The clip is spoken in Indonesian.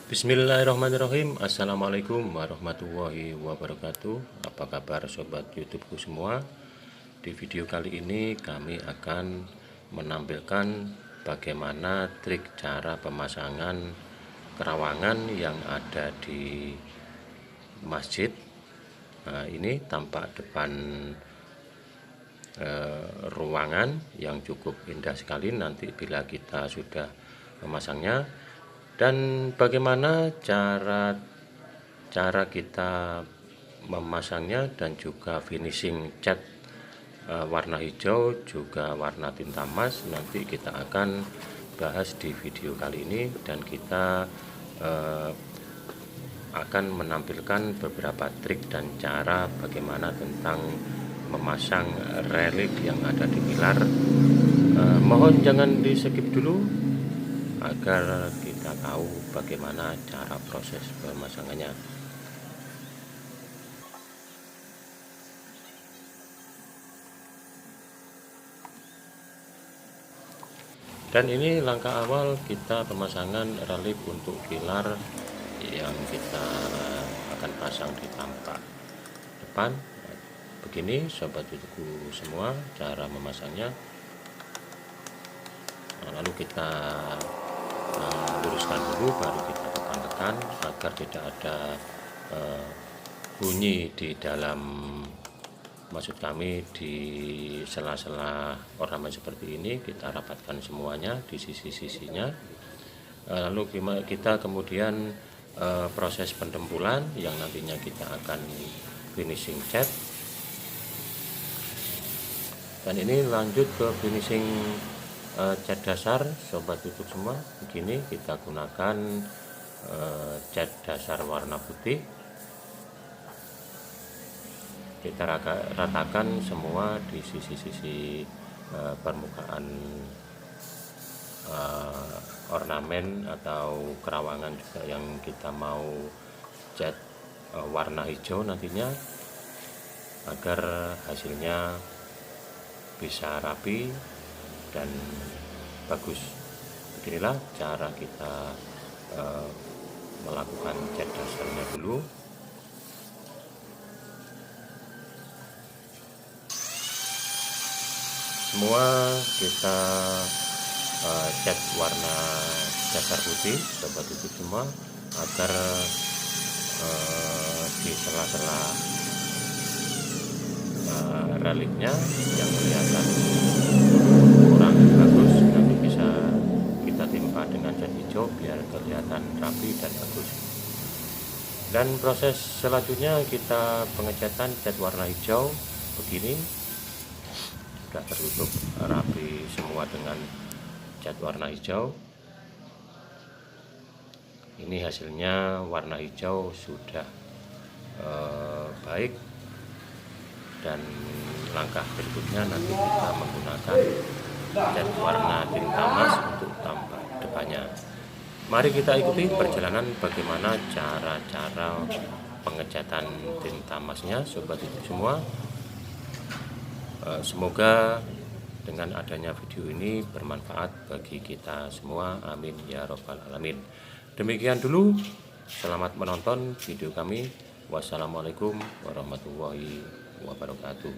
Bismillahirrahmanirrahim. Assalamualaikum warahmatullahi wabarakatuh. Apa kabar sobat YouTubeku semua? Di video kali ini kami akan menampilkan bagaimana trik cara pemasangan kerawangan yang ada di masjid. Nah, ini tampak depan ruangan yang cukup indah sekali nanti bila kita sudah memasangnya, dan bagaimana cara kita memasangnya dan juga finishing cat warna hijau juga warna tinta emas nanti kita akan bahas di video kali ini, dan kita akan menampilkan beberapa trik dan cara bagaimana tentang memasang relik yang ada di pilar. Mohon jangan di skip dulu agar kita tahu bagaimana cara proses pemasangannya. Dan ini langkah awal kita pemasangan relik untuk pilar yang kita akan pasang di tampak depan. Begini sobat YouTubeku semua cara memasangnya. Lalu kita luruskan dulu, baru kita tekan-tekan agar tidak ada bunyi di dalam, maksud kami di sela-sela ornamen seperti ini. Kita rapatkan semuanya di sisi-sisinya. Lalu kita kemudian proses pentempulan yang nantinya kita akan finishing cat. Dan ini lanjut ke finishing cat dasar sobat YouTube semua. Begini kita gunakan cat dasar warna putih. Kita ratakan semua di sisi-sisi permukaan ornamen atau kerawangan juga yang kita mau cat warna hijau nantinya, agar hasilnya bisa rapi dan bagus. Beginilah cara kita melakukan cat dasarnya dulu. Semua kita cat warna dasar putih sobat YouTube semua, agar di sela-sela reliknya yang kelihatan kurang bagus nanti bisa kita timpa dengan cat hijau biar kelihatan rapi dan bagus. Dan proses selanjutnya kita pengecatan cat warna hijau. Begini sudah tertutup rapi semua dengan cat warna hijau. Ini hasilnya warna hijau sudah baik, dan langkah berikutnya nanti kita menggunakan cat warna tinta emas untuk tampak depannya. Mari kita ikuti perjalanan bagaimana cara-cara pengecatan tinta emasnya sobat YouTube semua. Semoga dengan adanya video ini bermanfaat bagi kita semua, amin ya robbal alamin. Demikian dulu, selamat menonton video kami. Wassalamualaikum warahmatullahi wabarakatuh.